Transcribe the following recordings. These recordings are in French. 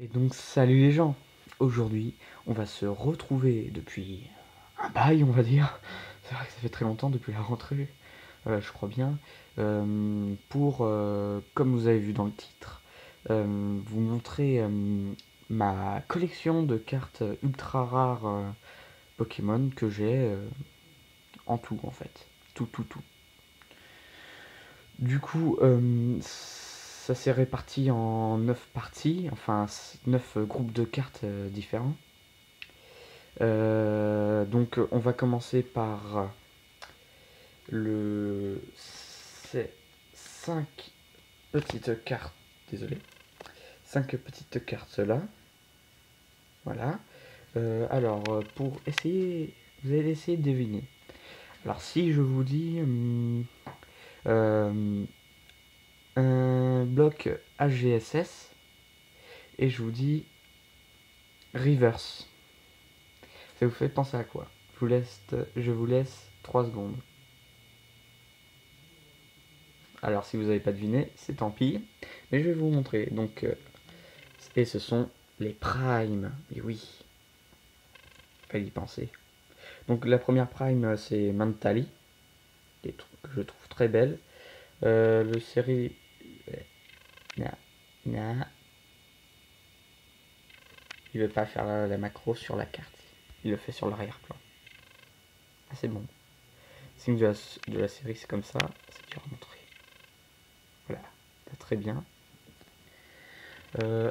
Et donc salut les gens, aujourd'hui on va se retrouver depuis un bail on va dire, c'est vrai que ça fait très longtemps depuis la rentrée, je crois bien, pour, comme vous avez vu dans le titre, vous montrer ma collection de cartes ultra rares Pokémon que j'ai en tout en fait, tout. Du coup, ça s'est réparti en 9 parties, enfin 9 groupes de cartes différents. Donc on va commencer par le 5 petites cartes, désolé, 5 petites cartes là. Voilà. Alors pour essayer, vous allez essayer de deviner. Alors si je vous dis euh, un bloc HGSS et je vous dis reverse, ça vous fait penser à quoi? Je vous laisse 3 secondes. Alors si vous n'avez pas deviné, c'est tant pis, mais je vais vous montrer. Donc, et ce sont les primes. Et oui, fallait y penser. Donc la première prime, c'est Mentali, des trucs que je trouve très belle. Le série, na, na, il veut pas faire la macro sur la carte. Il le fait sur l'arrière-plan. Ah, c'est bon. Signe de la série, c'est comme ça. C'est dur à montrer. Voilà, très bien.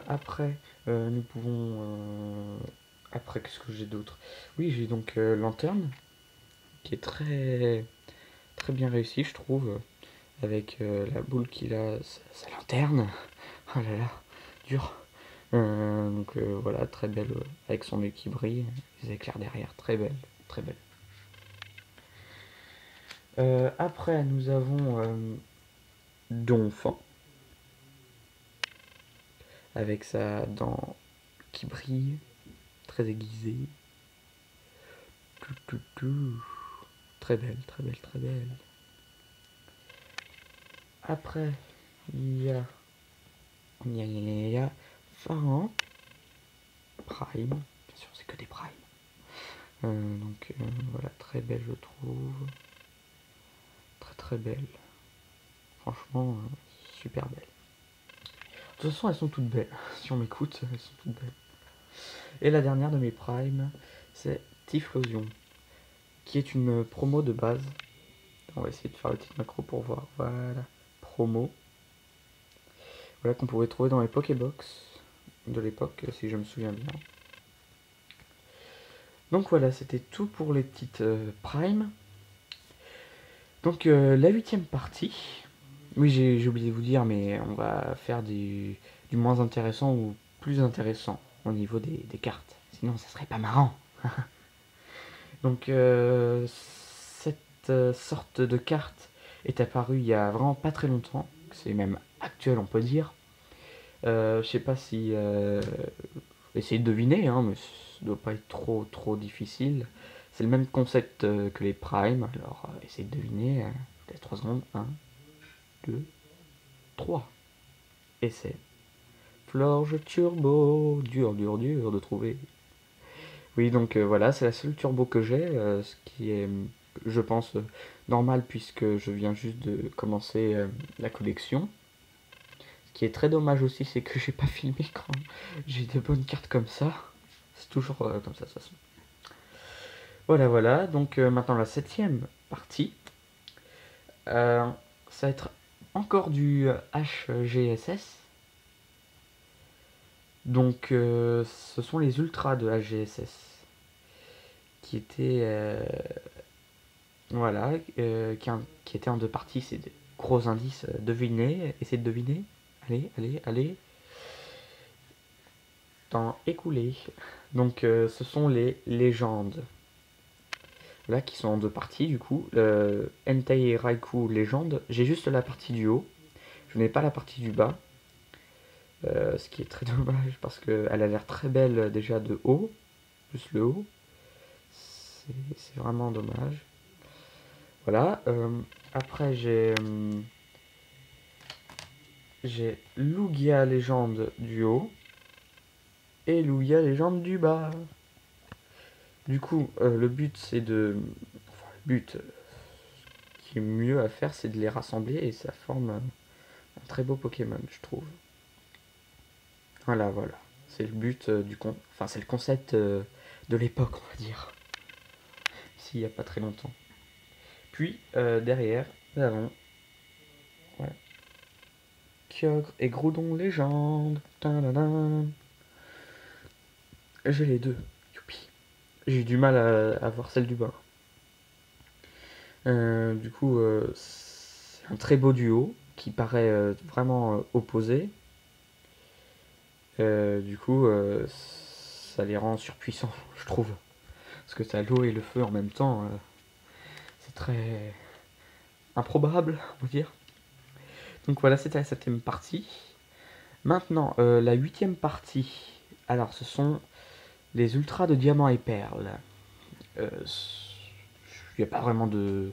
Après, nous pouvons. Après, qu'est-ce que j'ai d'autre? Oui, j'ai donc Lanterne, qui est très bien réussi, je trouve, avec la boule qu'il a, sa lanterne. Oh là là, dur. Donc voilà, très belle, avec son nez qui brille, les éclairs derrière, très belle, très belle. Après, nous avons Donphan, avec sa dent qui brille, très aiguisée. Très belle, très belle, très belle. Après, il y a Pharaon, Prime, bien sûr, c'est que des Prime. Donc voilà, très belle, je trouve. Très belle. Franchement, super belle. De toute façon, elles sont toutes belles. Si on m'écoute, elles sont toutes belles. Et la dernière de mes Prime, c'est Typhlosion, qui est une promo de base. On va essayer de faire le petit macro pour voir. Voilà, promo. Voilà qu'on pouvait trouver dans les Pokébox de l'époque, si je me souviens bien. Donc voilà, c'était tout pour les petites Prime. Donc la 8ème partie. Oui, j'ai oublié de vous dire, mais on va faire du moins intéressant au plus intéressant au niveau des cartes. Sinon, ça serait pas marrant. Donc cette sorte de carte est apparue il y a vraiment pas très longtemps. C'est même actuel, on peut dire. Je sais pas si essayez de deviner, hein, mais ça doit pas être trop difficile. C'est le même concept que les primes. Alors essayez de deviner. Peut-être 3 secondes. 1, 2, 3. Essai. Florge Turbo. Dur de trouver. Oui, donc voilà, c'est la seule turbo que j'ai, ce qui est, je pense, normal puisque je viens juste de commencer la collection. Ce qui est très dommage aussi, c'est que j'ai pas filmé quand j'ai des bonnes cartes comme ça. C'est toujours comme ça, de toute façon. Voilà, donc maintenant la 7ème partie. Ça va être encore du HGSS. Donc ce sont les ultras de HGSS qui étaient voilà, qui était en 2 parties. C'est des gros indices. Devinez, essayez de deviner. Allez. Temps écoulé. Donc ce sont les légendes. Là, qui sont en 2 parties du coup. Entei Raikou légende. J'ai juste la partie du haut. Je n'ai pas la partie du bas. Ce qui est très dommage parce qu'elle a l'air très belle déjà de haut. Juste le haut. C'est vraiment dommage. Voilà. Après, j'ai Lugia légende du haut. et Louia, légende du bas. Du coup, le but c'est de... Enfin, le but qui est mieux à faire, c'est de les rassembler et ça forme un très beau Pokémon, je trouve. Voilà, voilà. C'est le but Enfin, c'est le concept de l'époque, on va dire. Ici, il n'y a pas très longtemps. Puis, derrière, nous avons... Voilà. Kyogre et Groudon légende. Tadadam. J'ai les deux. Youpi. J'ai eu du mal à voir celle du bas. Du coup, c'est un très beau duo qui paraît vraiment opposé. Du coup, ça les rend surpuissants, je trouve. Parce que t'as l'eau et le feu en même temps. C'est très improbable, on va dire. Donc voilà, c'était la 7ème partie. Maintenant, la 8ème partie. Alors, ce sont les ultras de diamants et perles. Il n'y a pas vraiment de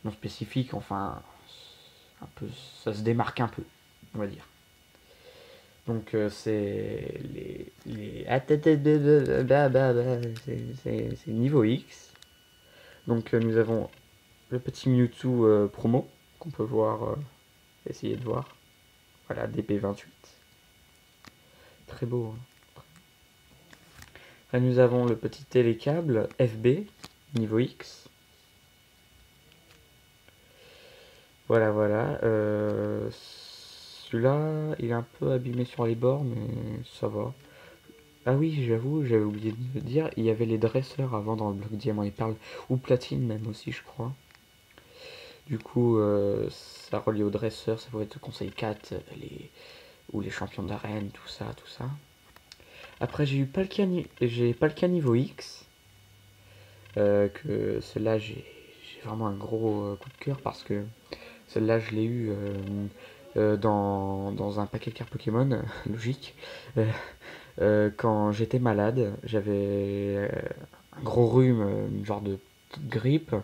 nom spécifique, enfin, un peu, ça se démarque un peu, on va dire. Donc c'est c'est niveau X. Donc nous avons le petit Mewtwo promo qu'on peut voir, essayer de voir. Voilà, DP28. Très beau. Hein. Là nous avons le petit télécable FB, niveau X. Voilà, voilà. Celui-là, il est un peu abîmé sur les bords, mais ça va. Ah oui, j'avoue, j'avais oublié de dire, il y avait les dresseurs avant dans le bloc diamant et perle, ou platine même aussi, je crois. Du coup, ça relie aux dresseurs, ça pourrait être conseil 4, ou les champions d'arène, tout ça, tout ça. Après, j'ai Palkia niveau X, que celle-là, j'ai vraiment un gros coup de cœur parce que celle-là, je l'ai eu dans un paquet de cartes Pokémon, logique. Quand j'étais malade, j'avais un gros rhume, une genre de petite grippe.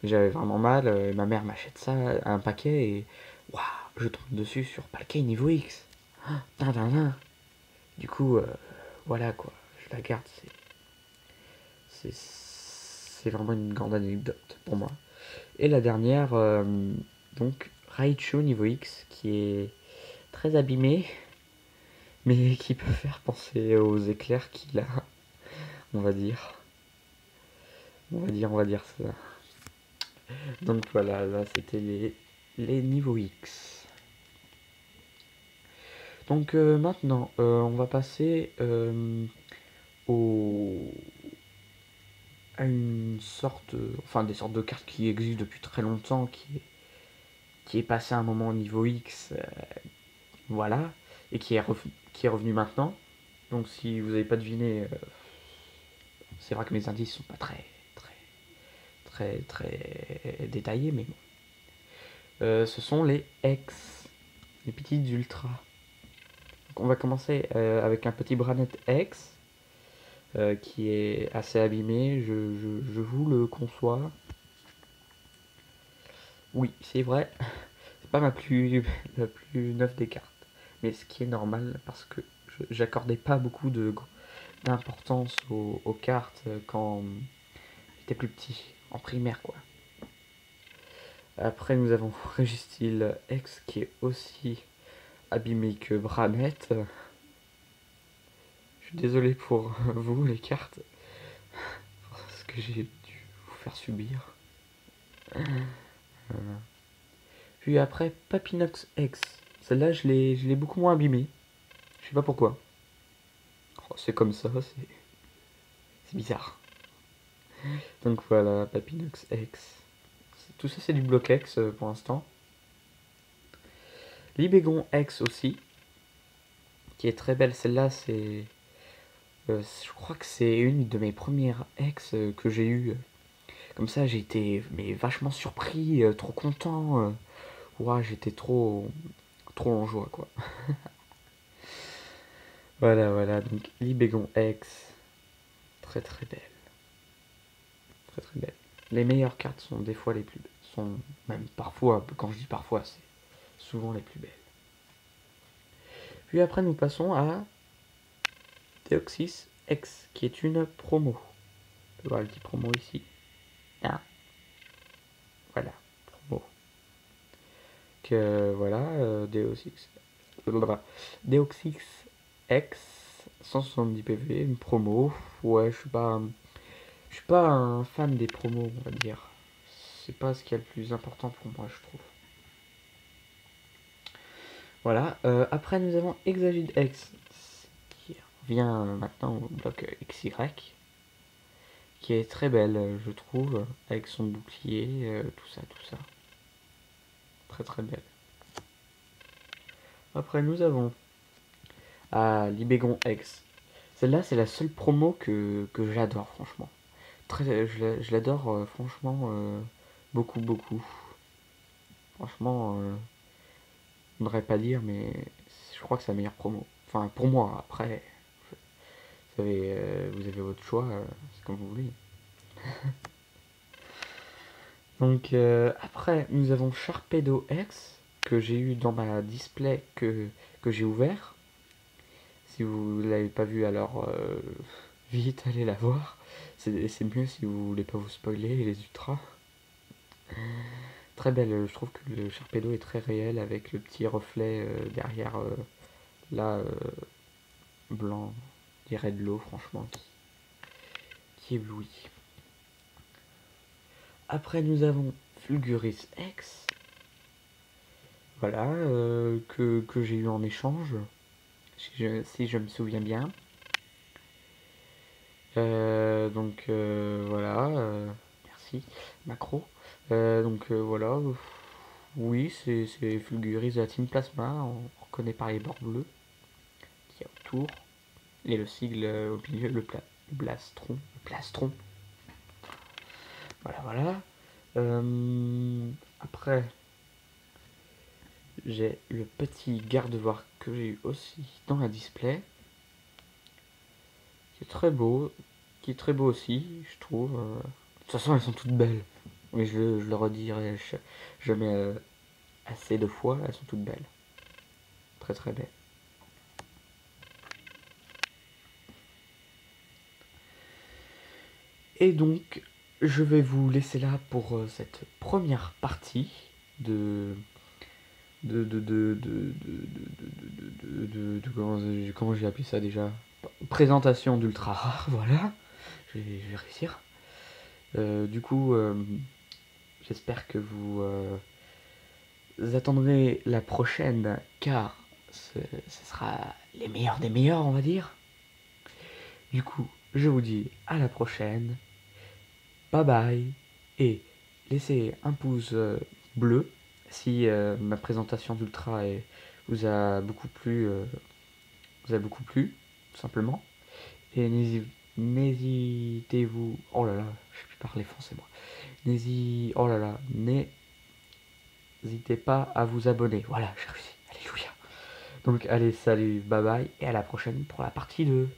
J'avais vraiment mal. Ma mère m'achète ça, un paquet, et waouh, je tombe dessus sur Palkia niveau X. Du coup, voilà quoi, je la garde. C'est vraiment une grande anecdote pour moi. Et la dernière, donc Raichu niveau X, qui est très abîmé, mais qui peut faire penser aux éclairs qu'il a, on va dire. On va dire ça. Donc voilà, là c'était les niveaux X. Donc maintenant, on va passer au, à une sorte, enfin des sortes de cartes qui existent depuis très longtemps, qui est passé un moment au niveau X, voilà, et qui est revenu maintenant. Donc si vous n'avez pas deviné, c'est vrai que mes indices sont pas très détaillés, mais bon. Ce sont les X, les petites ultras. Donc on va commencer avec un petit Branet X, qui est assez abîmé, je vous le conçois. Oui, c'est vrai, c'est pas la plus neuve des cartes. Mais ce qui est normal, parce que j'accordais pas beaucoup d'importance aux cartes quand j'étais plus petit, en primaire quoi. Après nous avons Registeel X qui est aussi abîmé que Branet. Je suis désolé pour vous les cartes, parce que j'ai dû vous faire subir. Puis après Papinox X. Celle-là je l'ai beaucoup moins abîmée. Je sais pas pourquoi. Oh, c'est comme ça, c'est bizarre. Donc voilà, Papinox X. Tout ça c'est du bloc X pour l'instant. Libégon X aussi, qui est très belle. Celle-là c'est... je crois que c'est une de mes premières X que j'ai eues. Comme ça j'ai été mais vachement surpris, trop content. Ouah, j'étais trop en joie quoi. Voilà, voilà, donc Libégon X, très très belle. Très très belle. Les meilleures cartes sont des fois les plus belles. Sont même parfois, quand je dis parfois, c'est souvent les plus belles. Puis après nous passons à Deoxys X, qui est une promo. On peut voir le petit promo ici. Ah. Voilà, promo. Que voilà, Deoxys X, 170 PV, une promo. Ouais, je suis pas un fan des promos, on va dire. C'est pas ce qui est le plus important pour moi, je trouve. Voilà, après nous avons Exagid X, qui revient maintenant au bloc XY, qui est très belle, je trouve, avec son bouclier, tout ça, tout ça. Très très belle. Après nous avons Libégon X. Celle-là, c'est la seule promo que j'adore, franchement. Je l'adore, franchement, beaucoup, beaucoup. Franchement, on ne devrait pas dire, mais je crois que c'est la meilleure promo. Enfin, pour moi, après, vous avez votre choix, c'est comme vous voulez. Donc, après, nous avons Sharpedo X, que j'ai eu dans ma display que j'ai ouvert. Si vous ne l'avez pas vu, alors vite, allez la voir. C'est mieux si vous voulez pas vous spoiler les ultras. Très belle, je trouve que le Sharpedo est très réel avec le petit reflet derrière là blanc, je dirais de l'eau, franchement, qui éblouit. Après, nous avons Fulguris X, voilà, que j'ai eu en échange, si je me souviens bien. Donc voilà, merci Macro. Donc voilà, oui, c'est Fulguris de la Team Plasma, on reconnaît par les bords bleus qui est autour, et le sigle au milieu, le Blastron. Plastron. Voilà, voilà. Après, j'ai le petit garde-voir que j'ai eu aussi dans la display, qui est très beau, aussi, je trouve. De toute façon, elles sont toutes belles. Mais je le redirai jamais assez de fois, elles sont toutes belles. Très très belles. Et donc, je vais vous laisser là pour cette première partie de comment j'ai appelé ça déjà, présentation d'ultra rare, voilà, je vais réussir. Du coup, j'espère que vous attendrez la prochaine, car ce sera les meilleurs des meilleurs, on va dire. Du coup, je vous dis à la prochaine, bye bye, et laissez un pouce bleu si ma présentation d'ultra vous a beaucoup plu, tout simplement. Et n'hésitez-vous, oh là là, je sais plus parler français moi. Oh là là, n'hésitez pas à vous abonner. Voilà, j'ai réussi. Alléluia. Donc allez, salut, bye bye, et à la prochaine pour la partie 2.